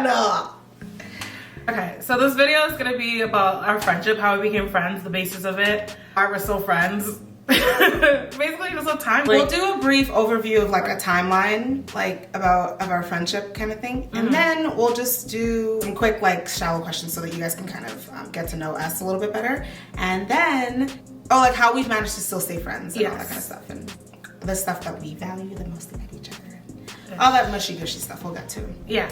channel. Okay, so this video is gonna be about our friendship, how we became friends, the basis of it, why we're still friends. Basically just a timeline. We'll do a brief overview of like a timeline, like of our friendship kind of thing, and then we'll just do some quick like shallow questions so that you guys can kind of get to know us a little bit better, and then like how we've managed to still stay friends and all that kind of stuff, and the stuff that we value the most about each other, and all that mushy gushy stuff we'll get to. Yeah.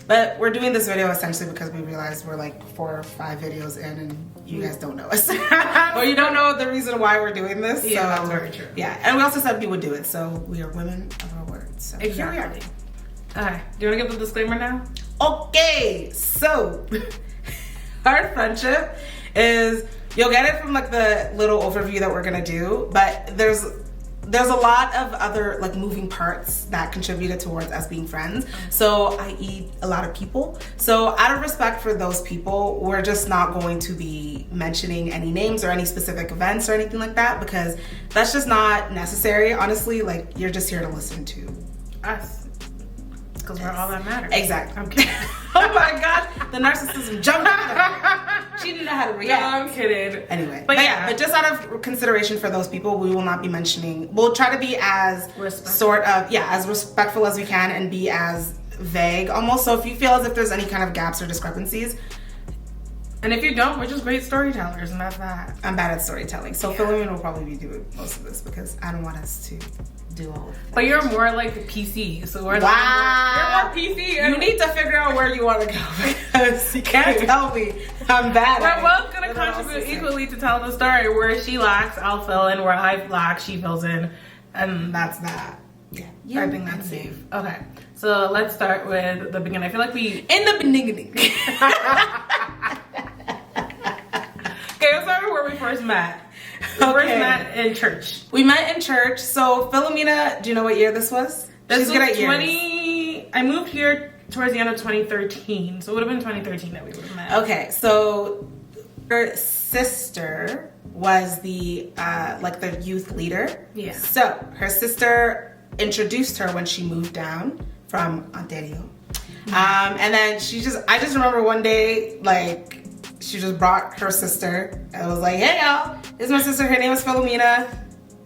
But we're doing this video essentially because we realized we're like 4 or 5 videos in and you guys don't know us. Or you don't know the reason why we're doing this. Yeah, so, that's very true. Yeah, and we also said we would do it, so we are women of our words. So Exactly. here we are. Okay, do you want to give the disclaimer now? Okay, so our friendship is, you'll get it from like the little overview that we're gonna do, but there's a lot of other like moving parts that contributed towards us being friends. So i.e. a lot of people. So out of respect for those people, we're just not going to be mentioning any names or any specific events or anything like that, because that's just not necessary. Honestly, like you're just here to listen to Us. Because we're all that matters. Exactly. I'm kidding. Oh my god, the narcissism jumped out. She didn't know how to react. No, I'm kidding. Anyway, But yeah. but just out of consideration for those people, we will not be mentioning. We'll try to be as Respectful. as respectful as we can and be as vague almost. So if you feel as if there's any kind of gaps or discrepancies, And if you don't, we're just great storytellers, and that's that. I'm bad at storytelling. So Philomena will probably be doing most of this because I don't want us to do all of that. But you're more like PC, so we're Wow. you're more PC. You need to figure out where you want to go because you can't tell me I'm bad at it. We're both gonna contribute equally to tell the story. Where she lacks, I'll fill in. Where I lack, she fills in, and that's that. Yeah. I think that's safe. Okay, so let's start with the beginning. I feel like we In the beginning. okay. Let's start with where we first met. We first met in church. We met in church. So Philomena, do you know what year this was? This She's was good at years. I moved here towards the end of 2013, so it would have been 2013 that we would have met. Okay, so her sister was the like the youth leader. Yeah. So her sister introduced her when she moved down from Ontario. And then I just remember one day, like, she just brought her sister and was like, hey y'all, this is my sister, her name is Philomena.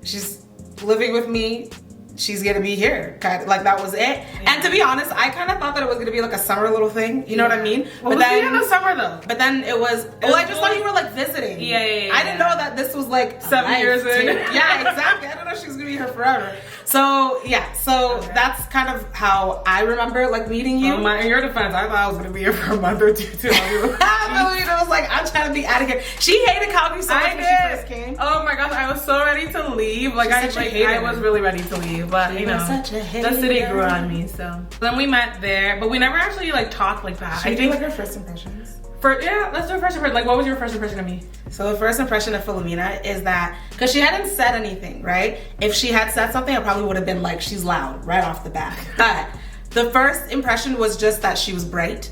She's living with me. She's gonna be here. Kind of, like that was it. Yeah. And to be honest, I kind of thought that it was gonna be like a summer little thing. You know what I mean? Well, but then in the summer though. But then it was. I just thought you were like visiting. Yeah. I didn't know that this was like 7 years in. Yeah, exactly. I don't know if she was gonna be here forever. So yeah, okay. That's kind of how I remember like meeting you. Well, in your defense, I thought I was gonna be here for a month or two too. I was like, I'm trying to be out of here. She hated Calgary so much when she first came. Oh my gosh, I was so ready to leave. Like I was really ready to leave, but you know, the city grew on me. So then we met there, but we never actually like talked like that. I think like our first impressions. Let's do a first impression. Like, what was your first impression of me? So the first impression of Philomena is that, because she hadn't said anything, right? If she had said something, I probably would have been like, she's loud right off the bat. But the first impression was just that she was bright.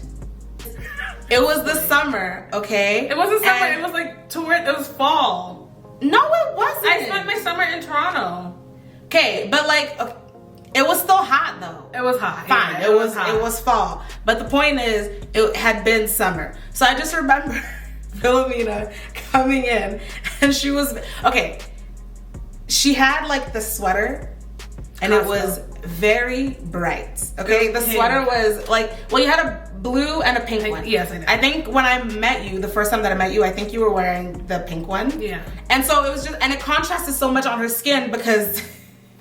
It was the summer, okay? It wasn't summer. It was like it was fall. No, it wasn't. I spent my summer in Toronto. Okay, but like, okay, it was still hot though. It was hot. Fine, Yeah, it was hot. It was fall. But the point is, it had been summer. So I just remember Philomena coming in, and she was okay. She had like the sweater, and it was very bright. Okay, the sweater was like, well, you had a blue and a pink one. Yes, I did. I think when I met you, the first time that I met you, I think you were wearing the pink one. Yeah. And so it was just, and it contrasted so much on her skin because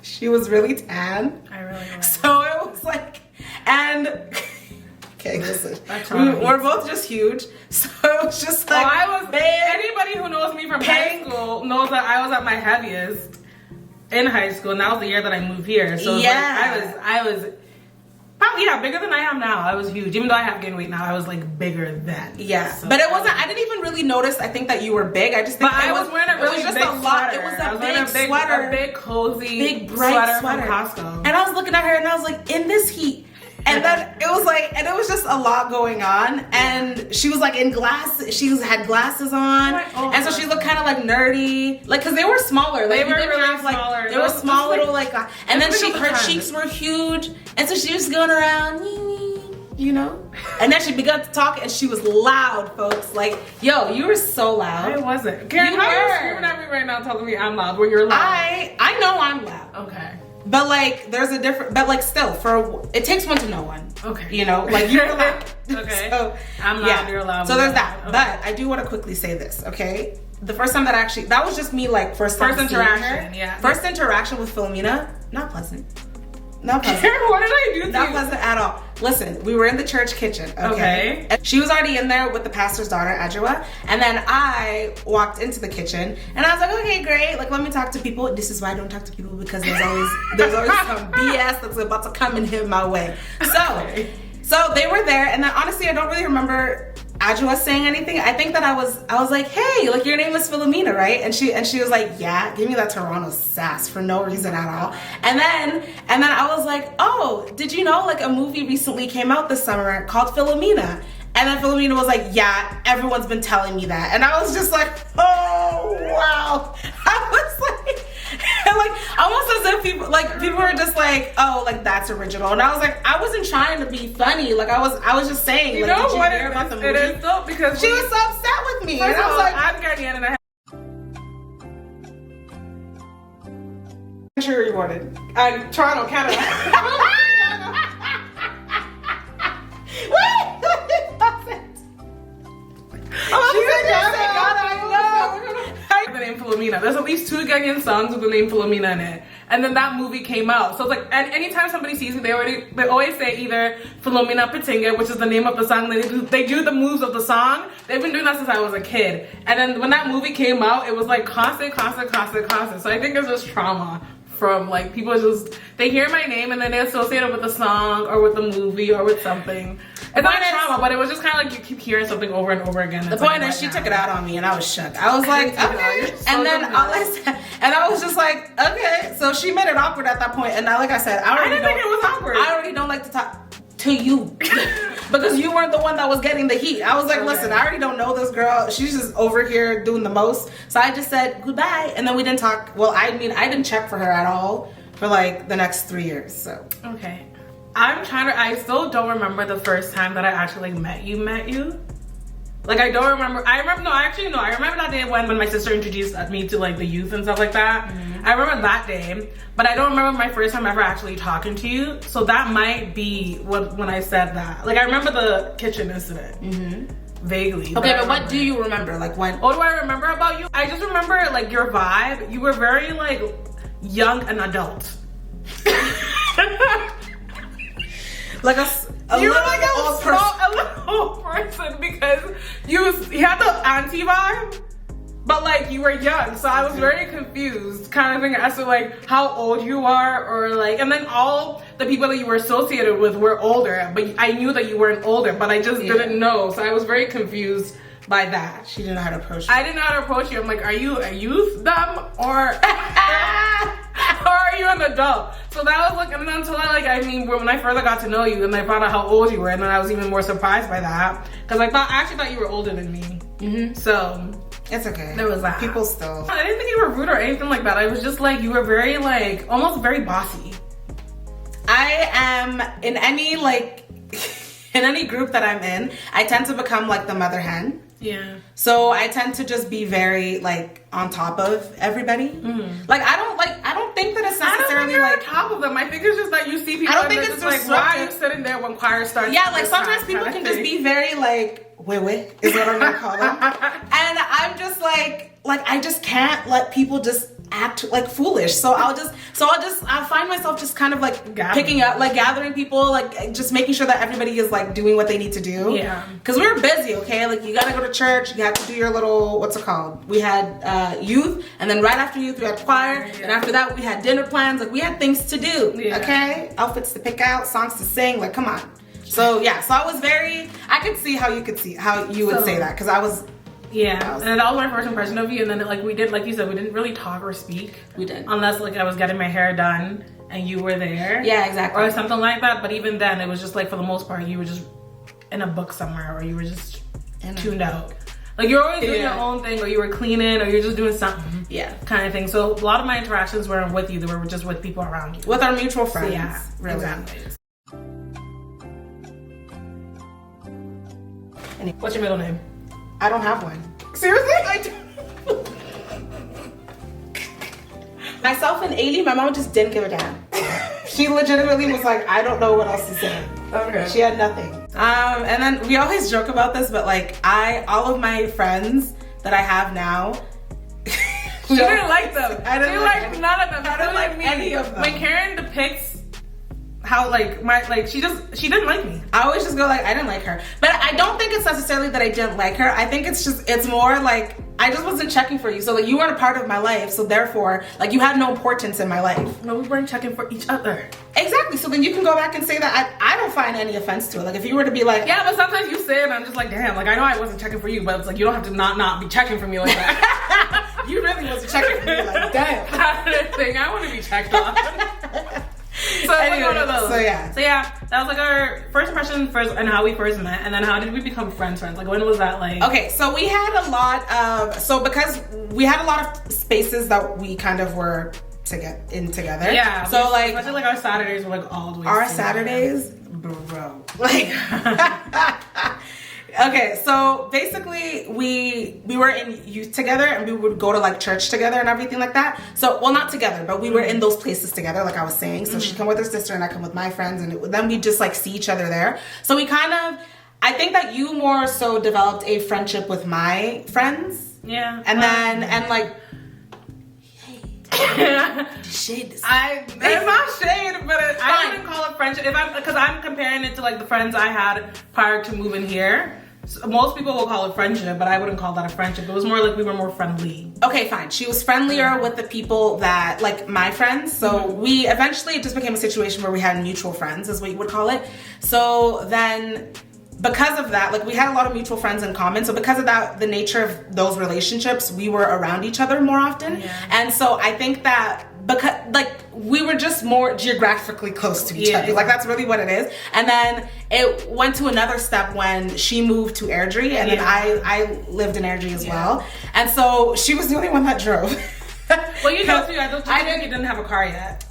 she was really tan. I really was. So it was like, and okay, listen, we're both just huge. So it was just like, anybody who knows me from high school knows that I was at my heaviest in high school, and that was the year that I moved here. So yeah, like, I was probably bigger than I am now. I was huge, even though I have gained weight now. I was like bigger then. Yeah, so, but it wasn't. I didn't even really notice. I think that you were big. I just think I was wearing a really big sweater. It was a big sweater, a big cozy, big bright sweater from Costco. And I was looking at her, and I was like, in this heat. And then it was like, and it was just a lot going on. And she was like in glasses. She had glasses on, and so she looked kind of like nerdy, like because they were smaller. Like, they were really smaller. They were small little like, and then her cheeks were huge, and so she was going around. you know? And then she began to talk and she was loud, folks. Like, yo, you were so loud. I wasn't. Keyren, how are you screaming at me right now telling me I'm loud? Where you're loud? I know I'm loud. Okay. But like, there's a different, but like still, it takes one to know one. Okay. You know, like you're loud. Okay. So, I'm loud, you're loud. So there's that. Okay. But I do want to quickly say this, okay? The first time that was just me, like, first interaction, yeah. First interaction with Philomena, not pleasant. Not pleasant. What did I do to you? Not pleasant at all. Listen, we were in the church kitchen, okay? And she was already in there with the pastor's daughter, Adjoa, and then I walked into the kitchen, and I was like, okay, great, like, let me talk to people. This is why I don't talk to people, because there's always some BS that's about to come and hit my way. So they were there, and then honestly, I don't really remember Adjoa saying anything. I think that I was like, hey, like, your name is Philomena, right? And she was like, yeah, give me that Toronto sass for no reason at all. And then I was like, oh, did you know, like, a movie recently came out this summer called Philomena? And then Philomena was like, yeah, everyone's been telling me that. And I was just like, oh, wow. I was like, almost as if people were just like, oh, like, that's original. And I was like, I wasn't trying to be funny. Like, I was just saying, you like, know did you what hear about the movie? It is though, because she was so upset with me. And I was like, I'm Guardian and I have sure you wanted. Toronto, Canada. The name Philomena. There's at least 2 Ghanaian songs with the name Philomena in it. And then that movie came out. So it's like, and anytime somebody sees me, they always say either Philomena Patinga, which is the name of the song. They do the moves of the song. They've been doing that since I was a kid. And then when that movie came out, it was like constant. So I think it's just trauma from like people they hear my name and then they associate it with the song or with the movie or with something. It's not trauma, but it was just kind of like you keep hearing something over and over again. The point is, she took it out on me, and I was shook. I was like, okay. And then I was just like, okay. So she made it awkward at that point, and now, like I said, I didn't think it was awkward. I already don't like to talk to you because you weren't the one that was getting the heat. I was like, listen, I already don't know this girl. She's just over here doing the most. So I just said goodbye, and then we didn't talk. Well, I mean, I didn't check for her at all for like the next 3 years. So okay. I still don't remember the first time that I actually met you. Like, I don't remember. I remember that day when my sister introduced me to like the youth and stuff like that. Mm-hmm. I remember that day, but I don't remember my first time ever actually talking to you. So that might be when I said that. Like, I remember the kitchen incident. Mm-hmm. Vaguely. Okay, but what do you remember? Like, when? What do I remember about you? I just remember like your vibe. You were very like young and adult. Like you were like a little person because you had the auntie vibe, but like you were young, so I was very confused, kind of thing, as to like how old you are, or like, and then all the people that you were associated with were older, but I knew that you weren't older, but I just didn't know, so I was very confused by that. She didn't know how to approach you. I didn't know how to approach you. I'm like, are you a youth dumb or? Or are you an adult? So that was like, and then until when I further got to know you and I found out how old you were, and then I was even more surprised by that because I actually thought you were older than me. Mm-hmm. So it's okay. There was that. People still. I didn't think you were rude or anything like that. I was just like, you were very like almost very bossy. I am in any in any group that I'm in, I tend to become like the mother hen. Yeah. So I tend to just be very like on top of everybody. Mm. Like I don't think that it's necessarily like on top of them. I think it's just that you see people. I don't think it's just like, why are you sitting there when choir starts? Yeah, like sometimes people can just be very like wait is what I'm gonna call them. And I'm just like I just can't let people just act like foolish. So I'll find myself just kind of like picking up, like gathering people, like just making sure that everybody is like doing what they need to do. Yeah. Cause we were busy, okay? Like you gotta go to church, you have to do your little, what's it called? We had youth, and then right after youth we had choir, and after that we had dinner plans. Like we had things to do, okay? Outfits to pick out, songs to sing, like come on. So yeah, so I could see how you would say that, cause I was. Yeah, and that was my first impression of you, and then like we did, like you said, we didn't really talk or speak. We did. Unless like I was getting my hair done and you were there. Yeah, exactly. Or something like that, but even then it was just like for the most part you were just in a book somewhere, or you were just tuned out. Like you're always doing your own thing, or you were cleaning, or you're just doing something. Yeah. Kind of thing. So a lot of my interactions weren't with you, they were just with people around you. With our mutual friends. So, yeah, really. Exactly. What's your middle name? I don't have one. Seriously? I don't. Myself and Ailey, my mom just didn't give a damn. She legitimately was like, I don't know what else to say. Okay. She had nothing. And then we always joke about this, but like all of my friends that I have now. She didn't like them. I didn't like none of them. I didn't like any of them. When Keyren depicts how she didn't like me. I always just go like, I didn't like her. But I don't think it's necessarily that I didn't like her. I think it's more like I just wasn't checking for you. So like you weren't a part of my life. So therefore, like you had no importance in my life. No, we weren't checking for each other. Exactly. So then you can go back and say that I don't find any offense to it. Like if you were to be like, yeah, but sometimes you say it and I'm just like, damn, like I know I wasn't checking for you, but it's like you don't have to not be checking for me like that. You really wasn't checking for me like damn. I want to be checked on. So anyway, one of those. So yeah, that was like our first impression and how we first met, and then how did we become friends? Like when was that like? Okay, so we had a lot of because we had a lot of spaces that we kind of were to get in together. Yeah. So like especially like our Saturdays were like all the way. Our Saturdays, bro. Like okay, so basically we were in youth together and we would go to like church together and everything like that. So, well, not together, but we were in those places together, like I was saying. So she'd come with her sister and I come with my friends, and then we just like see each other there. So we kind of, I think that you more so developed a friendship with my friends. Yeah. And then, and like, shade. It's not shade, but I wouldn't call it friendship because I'm comparing it to like the friends I had prior to moving here. So most people will call it friendship, but I wouldn't call that a friendship. It was more like we were more friendly. Okay, fine. She was friendlier with the people that, like my friends. So we eventually, it just became a situation where we had mutual friends, is what you would call it. So then, because of that, like we had a lot of mutual friends in common. So because of that, the nature of those relationships, we were around each other more often. Yeah. And so I think that because like we were just more geographically close to each other. Like that's really what it is. And then it went to another step when she moved to Airdrie, and then I lived in Airdrie as well. And so she was the only one that drove. Well, you know too, I think you didn't have a car yet.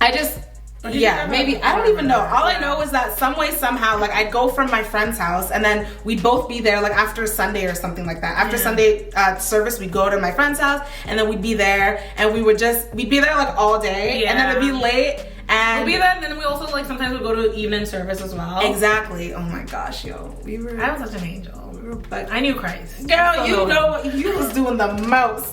Yeah, maybe. I don't even know. All I know is that some way, somehow, like I'd go from my friend's house and then we'd both be there like after Sunday or something like that. After Sunday service, we'd go to my friend's house and then we'd be there and we'd be there like all day and then it'd be late. And we'd be there, and then we also like sometimes we'd go to evening service as well. Exactly. Oh my gosh, yo. I was such an angel. But I knew Christ. Girl, you know what you was doing the most.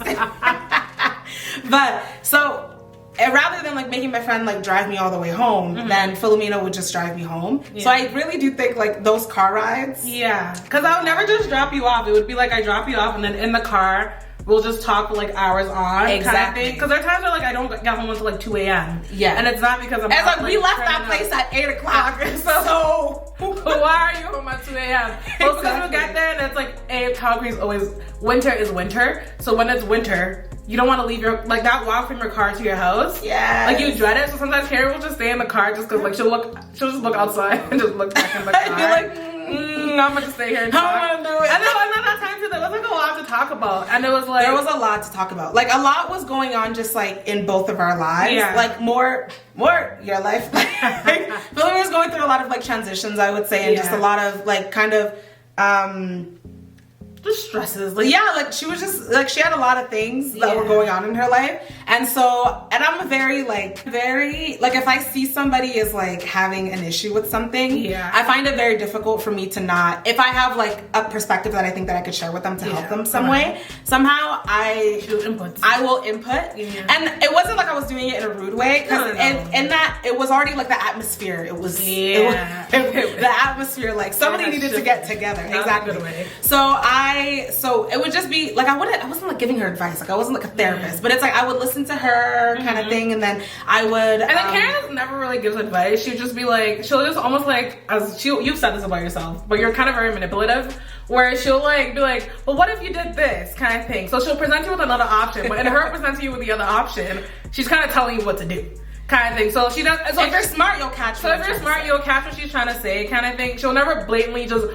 But so rather than like making my friend like drive me all the way home, then Philomena would just drive me home. So I really do think like those car rides. Yeah, because I would never just drop you off. It would be like I drop you off and then in the car we'll just talk for like hours on. Exactly. Because there are times where like I don't get home until like 2 a.m. Yeah. And it's not because I'm it's like we left that place at 8 o'clock. So why are you home at 2 a.m.? Well, because we get there and it's like Calgary's always winter is winter. So when it's winter, you don't want to leave your like that walk from your car to your house. Yeah. Like you dread it. So sometimes Keyren will just stay in the car just because like she'll just look outside and just look back in the car. You're like, I'm gonna stay here and talk. I'm gonna do it. And then at that time too, there was like a lot to talk about, and it was like there was a lot to talk about. Like a lot was going on, just like in both of our lives. Yeah. Like more your life. Like, Philly was going through a lot of like transitions, I would say, and just a lot of like kind of just stresses. Like like she was just like she had a lot of things that were going on in her life, and I'm very if I see somebody is like having an issue with something, I find it very difficult for me to not, if I have like a perspective that I think that I could share with them to help them some way, somehow I will input, and it wasn't like I was doing it in a rude way, because in that it was already like the atmosphere. It was the atmosphere, like somebody needed to get together. Exactly. So it would just be like I wasn't like giving her advice, like I wasn't like a therapist, but it's like I would listen to her kind of thing, and then I would. And then Keyren never really gives advice. She'd just be like, she'll just almost like you've said this about yourself, but you're kind of very manipulative. Where she'll like be like, well, what if you did this kind of thing? So she'll present you with another option, but in her presenting you with the other option, she's kind of telling you what to do. Kind of thing. So she does. So if you're smart, you'll catch. So if you're smart, you'll catch what she's trying to say, kind of thing. She'll never blatantly just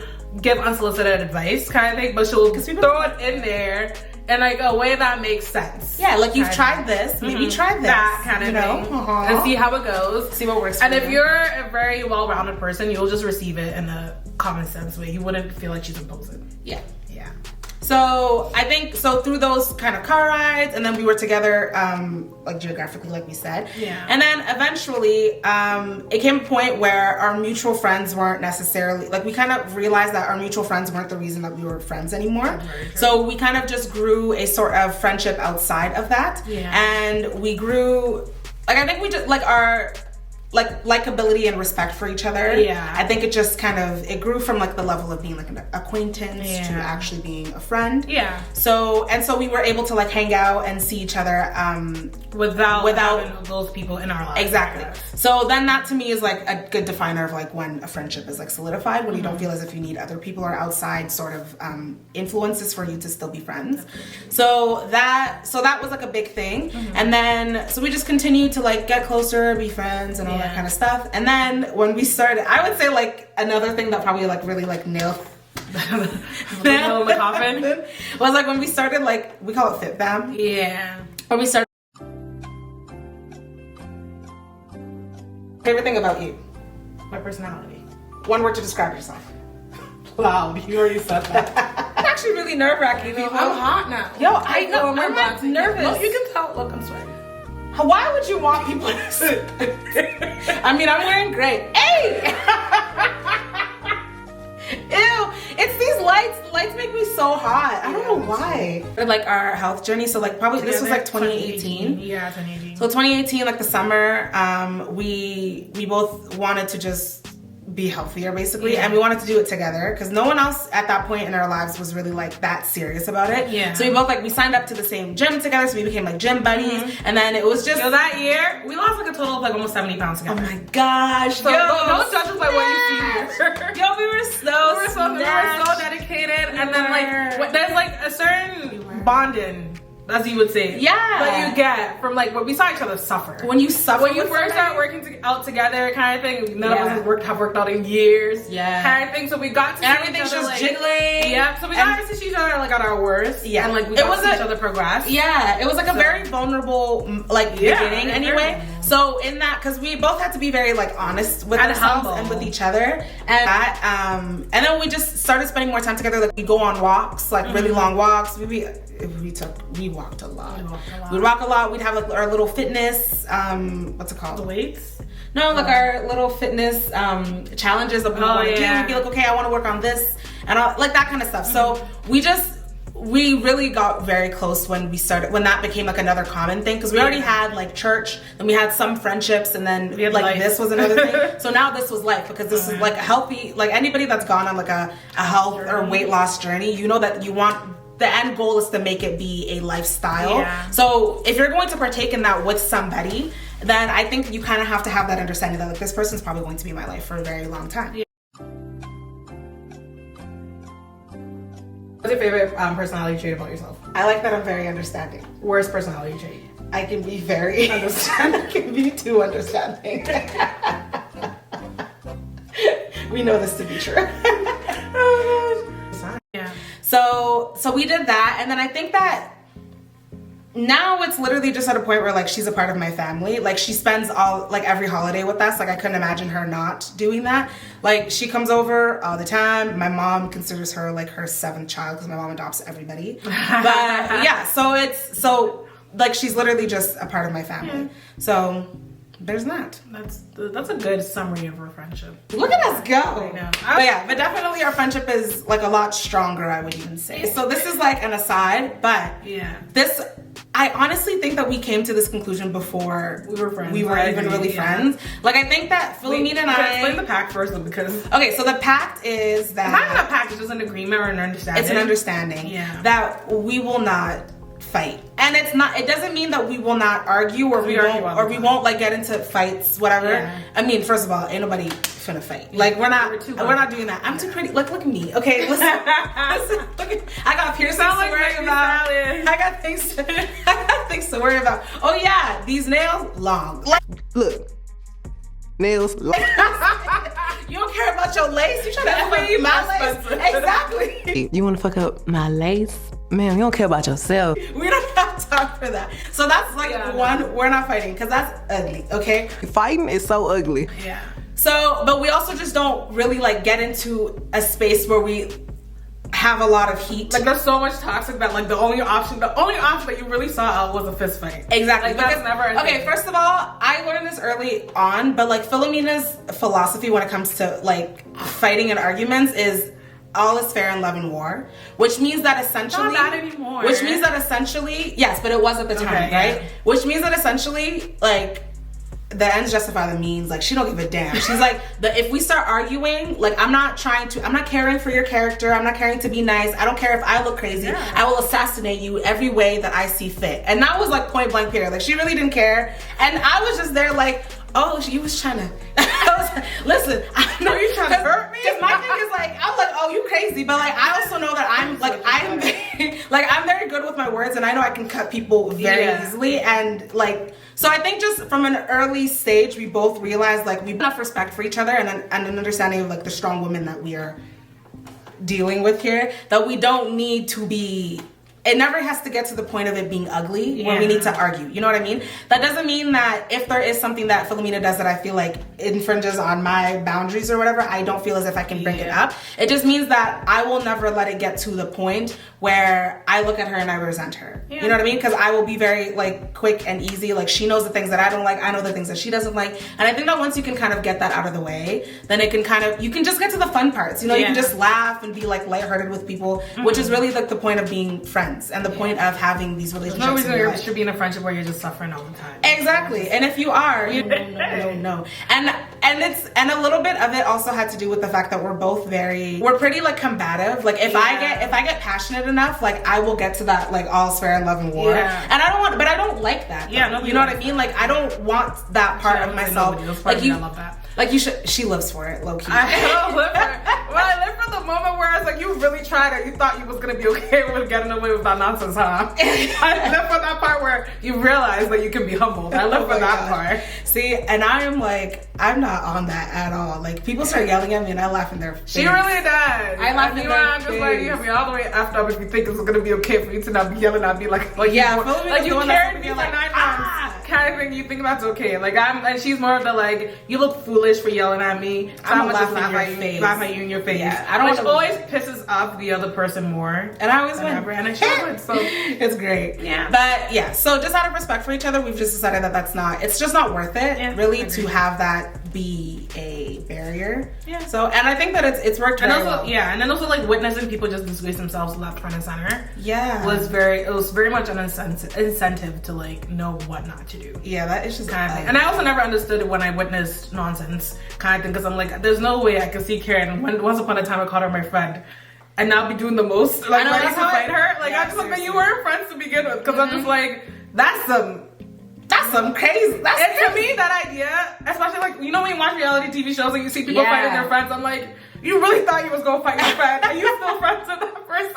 give unsolicited advice, kind of thing, but she'll throw it in there in like a way that makes sense. Yeah, like you've tried this, maybe try this, that kind of thing, and see how it goes. See what works. And if you're a very well-rounded person, you'll just receive it in a common sense way. He wouldn't feel like she's imposing. Yeah. Yeah. So I think through those kind of car rides, and then we were together, like geographically, like we said. Yeah. And then eventually, it came a point where our mutual friends weren't necessarily, like, we kind of realized that our mutual friends weren't the reason that we were friends anymore. So we kind of just grew a sort of friendship outside of that. Yeah. And we grew, like, I think we just, like, our likability and respect for each other. Yeah. I think it just kind of, it grew from like the level of being like an acquaintance to actually being a friend. Yeah. So we were able to like hang out and see each other without having those people in our lives. Exactly. So then that to me is like a good definer of like when a friendship is like solidified, when you don't feel as if you need other people or outside sort of influences for you to still be friends. So that was like a big thing. And then so we just continued to like get closer, be friends and all that kind of stuff. And then when we started, I would say like another thing that probably like really like nail in the coffin was like when we started, like, we call it Fit Fam. Yeah. When we started. Favorite thing about you? My personality. One word to describe yourself. Wow, you already said that. It's actually really nerve-wracking. I'm hot now. Yo, I know. I'm not nervous. No, you can tell. Look, I'm sweating. Why would you want people to see? I mean, I'm wearing gray. Hey! Ew! It's these lights. The lights make me so hot. I don't know why. Like our health journey. So like probably this was like 2018. Yeah, 2018. So 2018, like the summer, we both wanted to just be healthier basically, and we wanted to do it together because no one else at that point in our lives was really like that serious about it. Yeah. So we both like, we signed up to the same gym together, so we became like gym buddies. And then it was just, so that year we lost like a total of like almost 70 pounds together. oh my gosh. So don't judge us by what you see. Yo, we were so dedicated, and then like there's like a certain bonding, as you would say, that you get from like when we saw each other suffer. When you suffer, when you first start working out together, kind of thing. None of us have worked out in years, kind of thing. So we got to everything's just like, jiggling. Yeah, so we got to see each other like at our worst. Yeah, and like we got to see each other progress. Yeah, it was like a very vulnerable like beginning anyway. So in that, because we both had to be very like honest with ourselves and with each other, and then we just started spending more time together. Like we go on walks, like really long walks. We walked a lot. We'd walk a lot. We'd have like our little fitness, what's it called? The weights? No, like our little fitness challenges that we want to do. We'd be like, okay, I want to work on this and all, like that kind of stuff. So we really got very close when that became like another common thing, because we already had like church, and we had some friendships, and then we had like this was another thing. So now this was life, because this is like a healthy, like anybody that's gone on like a health or weight loss journey, you know that you want, the end goal is to make it be a lifestyle. So if you're going to partake in that with somebody, then I think you kind of have to have that understanding that like this person's probably going to be in my life for a very long time. What's your favorite personality trait about yourself? I like that I'm very understanding. Worst personality trait? I can be very understanding. I can be too understanding. We know this to be true. So we did that, and then I think that now it's literally just at a point where like she's a part of my family. Like she spends every holiday with us. Like I couldn't imagine her not doing that. Like she comes over all the time. My mom considers her like her 7th child, because my mom adopts everybody. But yeah, so like she's literally just a part of my family. So there's that. That's a good summary of our friendship. Look at us go. I know. But definitely our friendship is like a lot stronger, I would even say. So this is like an aside, but I honestly think that we came to this conclusion before we were friends. We were even really friends. Like I think that Philomena and I. Explain the pact first, because. Okay, so the pact is that. It's not even a pact. It's just an agreement or an understanding. It's an understanding. That we will not fight, and it doesn't mean that we will not argue or we won't like get into fights, whatever. I mean, first of all, ain't nobody finna fight. Like we're not doing that. I'm too pretty. Look at me. Okay, listen. I got piercings to worry about. I got things to worry about. Oh yeah, these nails long. Look, nails long. You don't care about your lace. You trying to upgrade my lace. Exactly. You want to fuck up my lace? Man, you don't care about yourself. We don't have time for that. So that's like one, we're not fighting, because that's ugly, okay? Fighting is so ugly. Yeah. So, but we also just don't really like get into a space where we have a lot of heat. Like there's so much toxic that like the only option that you really saw out was a fist fight. Exactly. Like that's never a thing. Okay, first of all, I learned this early on, but like Philomena's philosophy when it comes to like fighting and arguments is all is fair in love and war, which means that essentially not anymore. Which means that essentially, yes, but it was at the time, right? Yeah. Which means that essentially like the ends justify the means. Like she don't give a damn. She's like, if we start arguing, like I'm not caring for your character. I'm not caring to be nice. I don't care if I look crazy. Yeah. I will assassinate you every way that I see fit. And that was like point blank period. Like she really didn't care. And I was just there like, oh, you was trying to, listen, I know you trying to hurt me? Because my thing is like, I'm like, oh, you crazy. But like, I also know that I'm very good with my words and I know I can cut people very easily. And like, so I think just from an early stage, we both realized like we have enough respect for each other and an understanding of like the strong women that we are dealing with here, that we don't need to be, it never has to get to the point of it being ugly where we need to argue. You know what I mean? That doesn't mean that if there is something that Philomena does that I feel like infringes on my boundaries or whatever, I don't feel as if I can bring it up. It just means that I will never let it get to the point where I look at her and I resent her. You know what I mean? Because I will be very like quick and easy. Like she knows the things that I don't like. I know the things that she doesn't like. And I think that once you can kind of get that out of the way, then it can kind of, you can just get to the fun parts. You know, you can just laugh and be like lighthearted with people, which is really like the point of being friends and the point of having these relationships. There's no reason you should be in a friendship where you're just suffering all the time. Exactly. And if you are, no. And a little bit of it also had to do with the fact that we're pretty like combative. Like if I get passionate enough, like I will get to that like all's fair in love and war. Yeah. And I don't like that. Yeah, you know what I mean? Like I don't want that part of myself. Like you, I love that. Like you should. She lives for it, low key. I don't live for it. Well, I live for the moment where it's like you really tried it. You thought you was gonna be okay with getting away with that nonsense, huh? I live for that part where you realize that you can be humbled. I live for that part. See, and I am like, I'm not on that at all. Like people start yelling at me, and I laugh in their face. She really does. I laugh in their I'm just like, you have me all the way effed up if you think it's gonna be okay for you to not be yelling at me like yeah, you carried me for 9 months. Kind of thing you think that's okay. Like and she's more of the like, you look foolish for yelling at me. So I'm gonna just laugh at you in your face. Yeah, I don't. Which always pisses off the other person more. And I always win. And I sure would. So it's great. Yeah. But yeah, so just out of respect for each other, we've just decided that it's just not worth it, really, to have that be a barrier. Yeah. So, and I think that it's worked very well. Yeah, and then also like witnessing people just disgrace themselves left, front, and center. Yeah. It was very much an incentive to like know what not to do. Yeah, that is just kind of thing. And I also never understood it when I witnessed nonsense kind of thing, because I'm like, there's no way I can see Keyren. Once upon a time I called her my friend, and now be doing the most like ready to fight her. Like I'm just like, you weren't friends to begin with, because I'm just like, that's some crazy. To me, that idea, especially like, you know when you watch reality TV shows and you see people fighting their friends, I'm like, you really thought you was gonna fight your friend? Are you still friends with that person?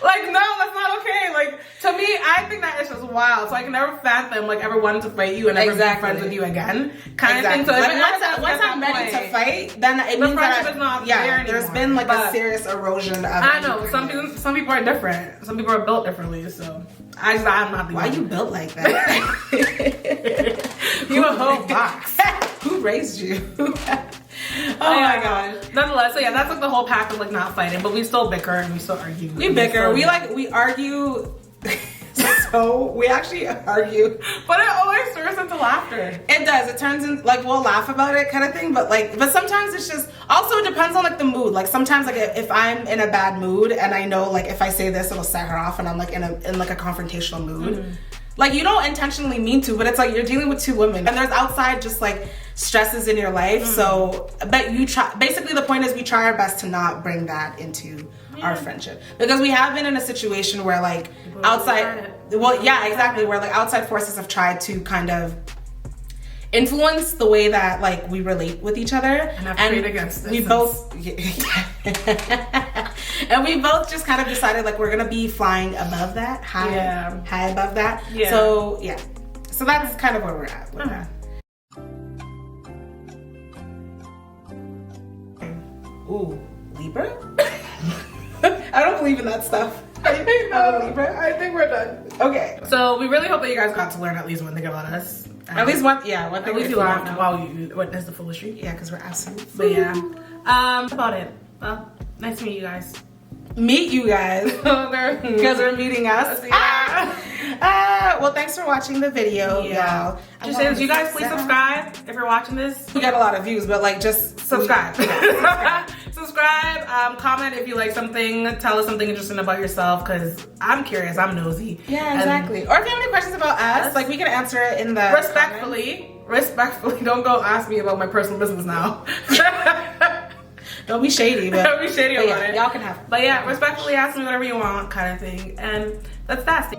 Like, no, that's not okay. Like, to me, I think that is just wild. So I can never fathom like ever wanting to fight you and never be friends with you again, kind of thing. So like, once I'm ready to fight, then it means that is not there anymore. There's been like a serious erosion of. I know some people are different. Some people are built differently. So I'm not. Why you built like that? You a whole box. Who raised you? Oh my god. Nonetheless, so yeah, that's like the whole pack of like not fighting, but we still bicker and we still argue. We bicker. We argue. So we actually argue, but it always turns into laughter. It does. It turns into like we'll laugh about it kind of thing, but sometimes it's just also it depends on like the mood. Like sometimes like if I'm in a bad mood and I know like if I say this it'll set her off and I'm like in like a confrontational mood. Mm-hmm. Like you don't intentionally mean to, but it's like you're dealing with two women and there's outside just like stresses in your life. Mm-hmm. So, but you try. Basically, the point is we try our best to not bring that into our friendship, because we have been in a situation where like outside. Well, yeah, exactly. Where like outside forces have tried to kind of influence the way that like we relate with each other, and I've prayed against this. We both. And we both just kind of decided like we're gonna be flying above that, high above that. Yeah. So yeah, so that's kind of where we're at with that. Ooh, Libra? I don't believe in that stuff. I think we're done. Okay. So we really hope that you guys got to learn at least one thing about us. At least one thing. At least you laughed while you witnessed the foolery. Yeah, because we're absolute. But yeah. That's about it. Well, nice to meet you guys. Meet you guys. Because we're meeting us. Yeah. Well, thanks for watching the video, y'all. Just say this, you guys please subscribe if you're watching this. We got a lot of views, but like just subscribe. Subscribe, comment if you like something, tell us something interesting about yourself, because I'm curious, I'm nosy. Yeah, exactly. Or if you have any questions about us, like we can answer it in the Respectfully, don't go ask me about my personal business now. Don't be shady, but don't be shady about it. Y'all can have. But yeah, respectfully ask me whatever you want, kind of thing. And that's that.